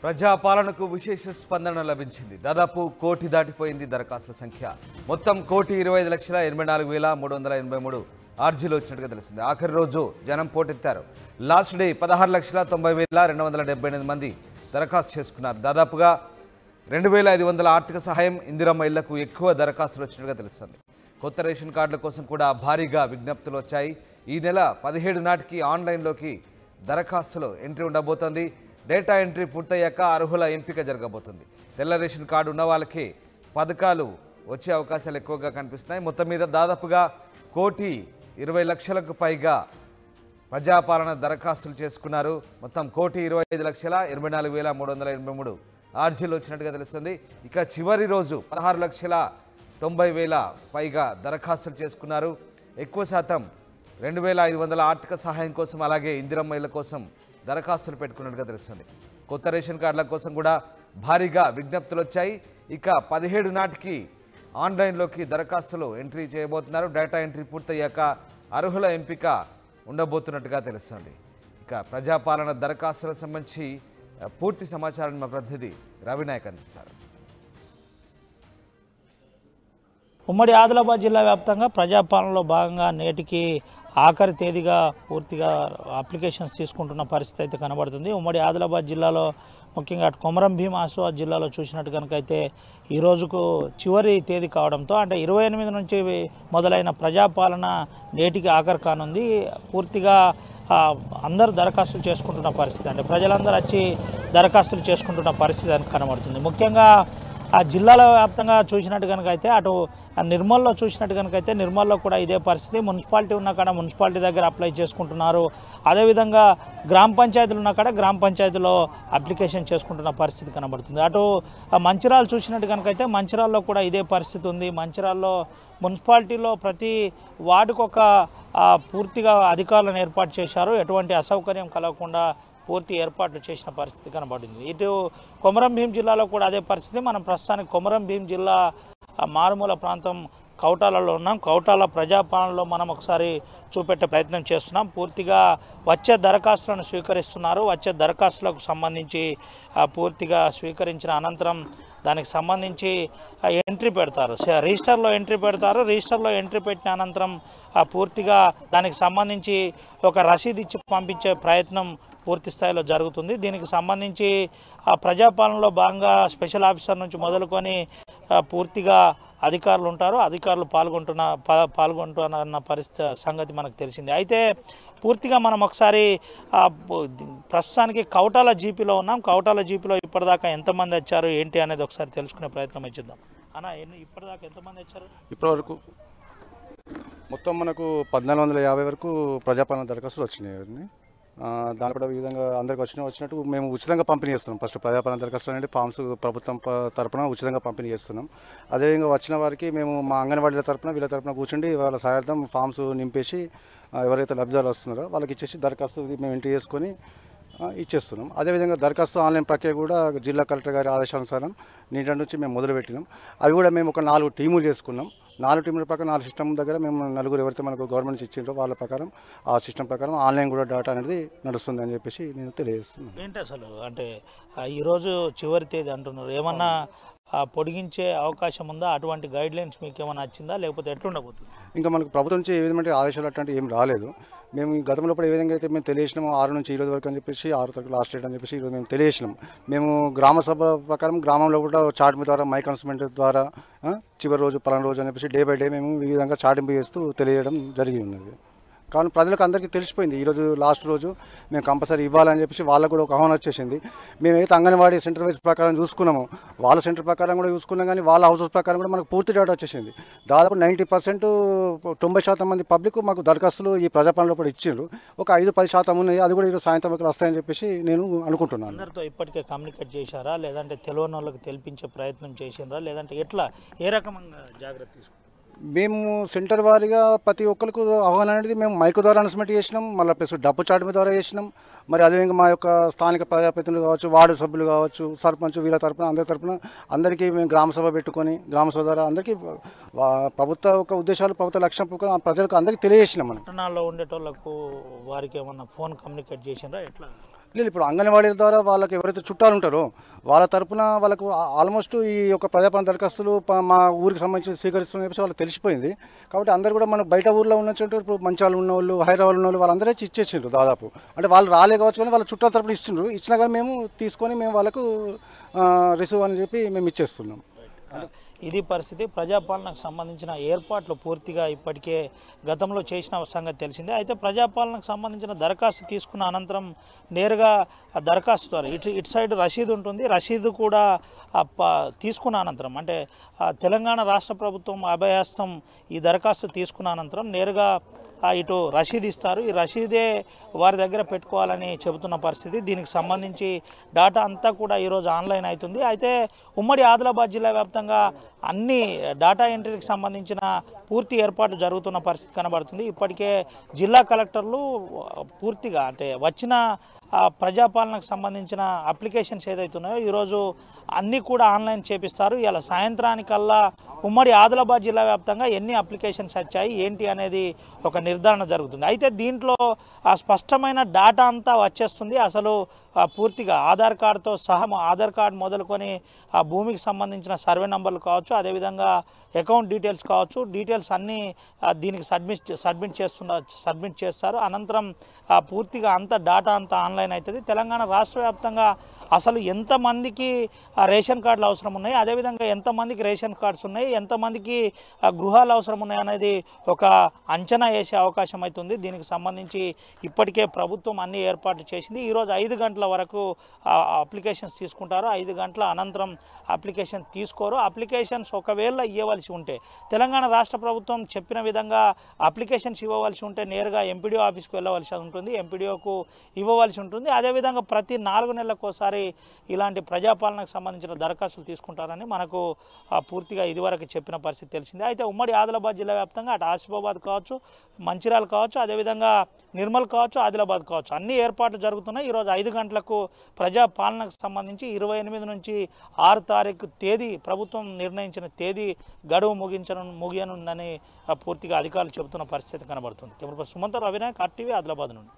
ప్రజాపాలనకు విశేష స్పందన లభించింది. దాదాపు కోటి దాటిపోయింది దరఖాస్తుల సంఖ్య. మొత్తం 1,25,84,383 ఆర్జీలు వచ్చినట్టుగా తెలిసింది. ఆఖరి రోజు జనం పోటెత్తారు. లాస్ట్ డే 16,90,278 మంది దరఖాస్తు చేసుకున్నారు. దాదాపుగా 2,500 ఆర్థిక సహాయం, ఇందిరమ్మ ఇళ్లకు ఎక్కువ దరఖాస్తులు వచ్చినట్టుగా తెలుస్తుంది. కొత్త రేషన్ కార్డుల కోసం కూడా భారీగా విజ్ఞప్తులు వచ్చాయి. ఈ నెల 17 నాటికి ఆన్లైన్లోకి దరఖాస్తులో ఎంట్రీ ఉండబోతోంది. డేటా ఎంట్రీ పూర్తయ్యాక అర్హుల ఎంపిక జరగబోతుంది. తెల్ల రేషన్ కార్డు ఉన్న వాళ్ళకి పథకాలు వచ్చే అవకాశాలు ఎక్కువగా కనిపిస్తున్నాయి. మొత్తం మీద దాదాపుగా 1,20,00,000కు పైగా ప్రజాపాలన దరఖాస్తులు చేసుకున్నారు. మొత్తం 1,25,84,383 ఆర్జీలు వచ్చినట్టుగా తెలుస్తుంది. ఇక చివరి రోజు 16,90,000 పైగా దరఖాస్తులు చేసుకున్నారు. ఎక్కువ శాతం 2,500 ఆర్థిక సహాయం కోసం, అలాగే ఇందిరమ్మ ఇళ్ల కోసం దరఖాస్తులు పెట్టుకున్నట్టుగా తెలుస్తుంది. కొత్త రేషన్ కార్డుల కోసం కూడా భారీగా విజ్ఞప్తులు వచ్చాయి. ఇక 17 నాటికి ఆన్లైన్లోకి దరఖాస్తులు ఎంట్రీ చేయబోతున్నారు. డేటా ఎంట్రీ పూర్తయ్యాక అర్హుల ఎంపిక ఉండబోతున్నట్టుగా తెలుస్తుంది. ఇక ప్రజాపాలన దరఖాస్తులకు సంబంధించి పూర్తి సమాచారాన్ని మా ప్రతినిధి రవినాయక్ అందిస్తారు. ఉమ్మడి ఆదిలాబాద్ జిల్లా వ్యాప్తంగా ప్రజాపాలనలో భాగంగా నేటికి ఆఖరి తేదీగా పూర్తిగా అప్లికేషన్స్ తీసుకుంటున్న పరిస్థితి అయితే కనబడుతుంది. ఉమ్మడి ఆదిలాబాద్ జిల్లాలో ముఖ్యంగా కొమరం భీం ఆసిఫాబాద్ జిల్లాలో చూసినట్టు కనుకైతే ఈ రోజుకు చివరి తేదీ కావడంతో, అంటే 28 నుంచి మొదలైన ప్రజాపాలన నేటికి ఆఖరి కానుంది. పూర్తిగా అందరూ దరఖాస్తులు చేసుకుంటున్న పరిస్థితి, అంటే ప్రజలందరూ వచ్చి దరఖాస్తులు చేసుకుంటున్న పరిస్థితి అని కనబడుతుంది. ముఖ్యంగా ఆ జిల్లాల వ్యాప్తంగా చూసినట్టు కనుకైతే అటు నిర్మల్లో చూసినట్టు కనుకైతే నిర్మల్లో కూడా ఇదే పరిస్థితి. మున్సిపాలిటీ ఉన్న కాడ మున్సిపాలిటీ దగ్గర అప్లై చేసుకుంటున్నారు. అదేవిధంగా గ్రామ పంచాయతీలు ఉన్న కాడ గ్రామ పంచాయతీలో అప్లికేషన్ చేసుకుంటున్న పరిస్థితి కనబడుతుంది. అటు మంచిర్యాల చూసినట్టు కనుకైతే మంచిర్యాలలో కూడా ఇదే పరిస్థితి ఉంది. మంచిర్యాలలో మున్సిపాలిటీలో ప్రతి వార్డుకొక పూర్తిగా అధికారులను ఏర్పాటు చేశారు. ఎటువంటి అసౌకర్యం కలగకుండా పూర్తి ఏర్పాట్లు చేసిన పరిస్థితి కనబడింది. ఇటు కొమరం భీం జిల్లాలో కూడా అదే పరిస్థితి. మనం ప్రస్తుతానికి కొమరం భీం జిల్లా మారుమూల ప్రాంతం కౌటాలలో ఉన్నాం. కౌటాల ప్రజాపాలనలో మనం ఒకసారి చూపెట్టే ప్రయత్నం చేస్తున్నాం. పూర్తిగా వచ్చే దరఖాస్తులను స్వీకరిస్తున్నారు. వచ్చే దరఖాస్తులకు సంబంధించి పూర్తిగా స్వీకరించిన అనంతరం దానికి సంబంధించి ఎంట్రీ పెడతారు. రిజిస్టర్లో ఎంట్రీ పెడతారు. రిజిస్టర్లో ఎంట్రీ పెట్టిన అనంతరం పూర్తిగా దానికి సంబంధించి ఒక రసీదు ఇచ్చి పంపించే ప్రయత్నం పూర్తి స్థాయిలో జరుగుతుంది. దీనికి సంబంధించి ప్రజాపాలనలో భాగంగా స్పెషల్ ఆఫీసర్ నుంచి మొదలుకొని పూర్తిగా అధికారులు ఉంటారు. అధికారులు పాల్గొంటున్న పరిస్థితి సంగతి మనకు తెలిసింది. అయితే పూర్తిగా మనం ఒకసారి ప్రస్తుతానికి కౌటాల జీపీలో ఉన్నాం. కౌటాల జీపీలో ఇప్పటిదాకా ఎంతమంది వచ్చారు ఏంటి అనేది ఒకసారి తెలుసుకునే ప్రయత్నం ఇచ్చిద్దాం. అన్న, ఇప్పటిదాకా ఎంతమంది వచ్చారు? ఇప్పటివరకు మొత్తం మనకు 1,450 వరకు ప్రజాపాలన దరఖాస్తులు వచ్చినాయి. దాని కూడా ఈ విధంగా అందరికి వచ్చినట్టు మేము ఉచితంగా పంపిణీ చేస్తున్నాం. ఫస్ట్ ప్రజాపాలన దరఖాస్తులు అనేది ఫామ్స్ ప్రభుత్వం తరపున ఉచితంగా పంపిణీ చేస్తున్నాం. అదేవిధంగా వచ్చిన వారికి మేము మా అంగన్వాడీల తరపున వీళ్ళ తరపున కూర్చుండి వాళ్ళ సహాయార్థం ఫామ్స్ నింపేసి ఎవరైతే లబ్ధిదారులు వస్తున్నారో వాళ్ళకి ఇచ్చేసి దరఖాస్తు మేము ఎంట్రీ చేసుకొని ఇచ్చేస్తున్నాం. అదేవిధంగా దరఖాస్తు ఆన్లైన్ ప్రక్రియ కూడా జిల్లా కలెక్టర్ గారి ఆదేశానుసారం నిన్నటి నుంచి మేము మొదలుపెట్టినాం. అవి కూడా మేము ఒక 4 టీములు చేసుకున్నాం. 4 టీముల ప్రకారం 4 సిస్టమ్ దగ్గర మేము నలుగురు ఎవరైతే మనకు గవర్నమెంట్ ఇచ్చిండ్రో వాళ్ళ ప్రకారం ఆ సిస్టమ్ ప్రకారం ఆన్లైన్ కూడా డేటా అనేది నడుస్తుంది అని చెప్పేసి నేను తెలియజేస్తున్నాను. ఏంటి అసలు అంటే ఈరోజు చివరి తేదీ అంటున్నారు, ఏమన్నా పొడిగించే అవకాశం ఉందా? అటువంటి గైడ్ లైన్స్ మీకు ఏమైనా వచ్చిందా, లేకపోతే ఎట్లుండబోతుంది? ఇంకా మనకు ప్రభుత్వం నుంచి ఏ విధమైన ఆదేశాలు అట్లాంటివి ఏం రాలేదు. మేము గతంలో కూడా ఏ విధంగా అయితే మేము తెలియజేసినాము 6 నుంచి ఈ రోజు వరకు అని చెప్పేసి 6 తారీఖు లాస్ట్ డేట్ అని చెప్పేసి ఈరోజు మేము తెలియజేసినాం. మేము గ్రామ సభ ప్రకారం గ్రామంలో కూడా చాటింపు ద్వారా మైక్ అనౌన్స్మెంట్ ద్వారా చివరి రోజు పలానా రోజు అని చెప్పేసి డే బై డే మేము ఈ విధంగా చాటింపు చేస్తూ తెలియజేయడం జరిగి ఉన్నది. కానీ ప్రజలకు అందరికీ తెలిసిపోయింది ఈరోజు లాస్ట్ రోజు మేము కంపల్సరీ ఇవ్వాలని చెప్పేసి వాళ్ళకు కూడా ఒక ఆహ్వానం వచ్చేసింది. మేమైతే అంగన్వాడీ సెంటర్ వైజ్ ప్రకారం చూసుకున్నాము, వాళ్ళ సెంటర్ ప్రకారం కూడా చూసుకున్నాం. కానీ వాళ్ళ హౌసెస్ ప్రకారం కూడా మనకు పూర్తి డేటా వచ్చేసింది. దాదాపు 90% 90% మంది పబ్లిక్ మాకు దరఖాస్తులు ఈ ప్రజాపాలనలో కూడా ఇచ్చిండ్రు. ఒక 5-10% ఉన్నాయి. అది కూడా ఈరోజు సాయంత్రం వరకు వస్తాయని చెప్పేసి నేను అనుకుంటున్నాను. అందరితో ఇప్పటికే కమ్యూనికేట్ చేశారా, లేదంటే తెలియని వాళ్ళకి తెలిపించే ప్రయత్నం చేసినారా, లేదంటే ఎట్లా ఏ రకంగా జాగ్రత్త తీసుకుంటారు? మేము సెంటర్ వారీగా ప్రతి ఒక్కరికి ఆహ్వానం అనేది మేము మైక్ ద్వారా అనౌన్స్మెంట్ చేసినాం. మళ్ళీ ప్లస్ డబ్బు చాటింపు ద్వారా చేసినాం. మరి అదేవిధంగా మా యొక్క స్థానిక ప్రజాప్రతినిధులు కావచ్చు, వార్డు సభ్యులు కావచ్చు, సర్పంచ్ వీళ్ళ తరపున అందరి తరపున అందరికీ మేము గ్రామ సభ పెట్టుకొని గ్రామ సభ ద్వారా అందరికీ ప్రభుత్వ ఒక ఉద్దేశాలు ప్రభుత్వ లక్ష్యం ప్రజలకు అందరికీ తెలియజేసినాం. మనం పట్టణాల్లో ఉండేటోళ్ళకు వారికి ఏమన్నా ఫోన్ కమ్యూనికేట్ చేసినారా ఎట్లా? లేదు, ఇప్పుడు అంగన్వాడీల ద్వారా వాళ్ళకి ఎవరైతే చుట్టాలు ఉంటారో వాళ్ళ తరపున వాళ్ళకు ఆల్మోస్ట్ ఈ యొక్క ప్రజాపాలన దరఖాస్తులు మా ఊరికి సంబంధించి స్వీకరిస్తున్న చెప్పేసి వాళ్ళకి తెలిసిపోయింది. కాబట్టి అందరు కూడా మన బయట ఊర్లో ఉన్నట్టు ఇప్పుడు మంచాలు ఉన్న వాళ్ళు, హైదరాబాద్ ఉన్న వాళ్ళు వాళ్ళందరూ ఇచ్చేసిండ్రు దాదాపు. అంటే వాళ్ళు రాలే కావచ్చు కానీ వాళ్ళ చుట్టాల తరపున ఇచ్చిండ్రు. ఇచ్చినా కానీ మేము తీసుకొని మేము వాళ్ళకు రిసీవ్ అని చెప్పి మేము ఇచ్చేస్తున్నాం. ఇది పరిస్థితి. ప్రజాపాలనకు సంబంధించిన ఏర్పాట్లు పూర్తిగా ఇప్పటికే గతంలో చేసిన సంగతి తెలిసిందే. అయితే ప్రజాపాలనకు సంబంధించిన దరఖాస్తు తీసుకున్న అనంతరం నేరుగా ఆ దరఖాస్తు ద్వారా ఇటు సైడ్ రసీదు ఉంటుంది. రసీదు కూడా తీసుకున్న అనంతరం అంటే తెలంగాణ రాష్ట్ర ప్రభుత్వం అభయహస్తం ఈ దరఖాస్తు తీసుకున్న అనంతరం నేరుగా ఇటు రసీదు ఇస్తారు. ఈ రసీదే వారి దగ్గర పెట్టుకోవాలని చెబుతున్న పరిస్థితి. దీనికి సంబంధించి డాటా అంతా కూడా ఈరోజు ఆన్లైన్ అవుతుంది. అయితే ఉమ్మడి ఆదిలాబాద్ జిల్లా వ్యాప్తంగా అన్ని డాటా ఎంట్రీకి సంబంధించిన పూర్తి ఏర్పాటు జరుగుతున్న పరిస్థితి కనబడుతుంది. ఇప్పటికే జిల్లా కలెక్టర్లు పూర్తిగా అంటే వచ్చిన ప్రజాపాలనకు సంబంధించిన అప్లికేషన్స్ ఏదైతే ఉన్నాయో ఈరోజు అన్నీ కూడా ఆన్లైన్ చేపిస్తారు. ఇలా సాయంత్రానికల్లా ఉమ్మడి ఆదిలాబాద్ జిల్లా వ్యాప్తంగా ఎన్ని అప్లికేషన్స్ వచ్చాయి ఏంటి అనేది ఒక నిర్ధారణ జరుగుతుంది. అయితే దీంట్లో స్పష్టమైన డాటా అంతా వచ్చేస్తుంది. అసలు పూర్తిగా ఆధార్ కార్డుతో సహా ఆధార్ కార్డు మొదలుకొని ఆ భూమికి సంబంధించిన సర్వే నంబర్లు కావచ్చు, అదేవిధంగా అకౌంట్ డీటెయిల్స్ కావచ్చు, డీటెయిల్స్ అన్నీ దీనికి సబ్మిట్ చేస్తారు. అనంతరం పూర్తిగా అంత డాటా అంతా ఆన్లైన్ అవుతుంది. తెలంగాణ రాష్ట్ర వ్యాప్తంగా అసలు ఎంతమందికి రేషన్ కార్డులు అవసరం ఉన్నాయి, అదేవిధంగా ఎంతమందికి రేషన్ కార్డ్స్ ఉన్నాయి, ఎంతమందికి గృహాలు అవసరం ఉన్నాయి అనేది ఒక అంచనా వేసే అవకాశం అవుతుంది. దీనికి సంబంధించి ఇప్పటికే ప్రభుత్వం అన్ని ఏర్పాట్లు చేసింది. ఈరోజు 5 గంటల వరకు అప్లికేషన్స్ తీసుకుంటారు. 5 గంటల అనంతరం అప్లికేషన్ తీసుకోరు. అప్లికేషన్స్ ఒకవేళ ఇవ్వవలసి ఉంటే తెలంగాణ రాష్ట్ర ప్రభుత్వం చెప్పిన విధంగా అప్లికేషన్స్ ఇవ్వవలసి ఉంటే నేరుగా ఎంపీడీఓ ఆఫీస్కి వెళ్ళవలసి ఉంటుంది, ఎంపీడీఓకు ఇవ్వవలసి ఉంటుంది. అదేవిధంగా ప్రతి 4 నెలలకు ఒకసారి ఇలాంటి ప్రజాపాలనకు సంబంధించిన దరఖాస్తులు తీసుకుంటారని మనకు పూర్తిగా ఇదివరకు చెప్పిన పరిస్థితి తెలిసిందే. అయితే ఉమ్మడి ఆదిలాబాద్ జిల్లా వ్యాప్తంగా అటు ఆసిఫాబాద్ కావచ్చు, మంచిర్యాల కావచ్చు, అదేవిధంగా నిర్మల్ కావచ్చు, ఆదిలాబాద్ కావచ్చు అన్ని ఏర్పాట్లు జరుగుతున్నాయి. ఈరోజు 5 గంటలకు ప్రజాపాలనకు సంబంధించి 28 నుంచి 6 తారీఖు తేదీ ప్రభుత్వం నిర్ణయించిన తేదీ గడువు ముగియనుందని పూర్తిగా అధికారులు చెబుతున్న పరిస్థితి కనబడుతుంది. Camera person Sumanth Ravinayak RTV Adilabad నుండి.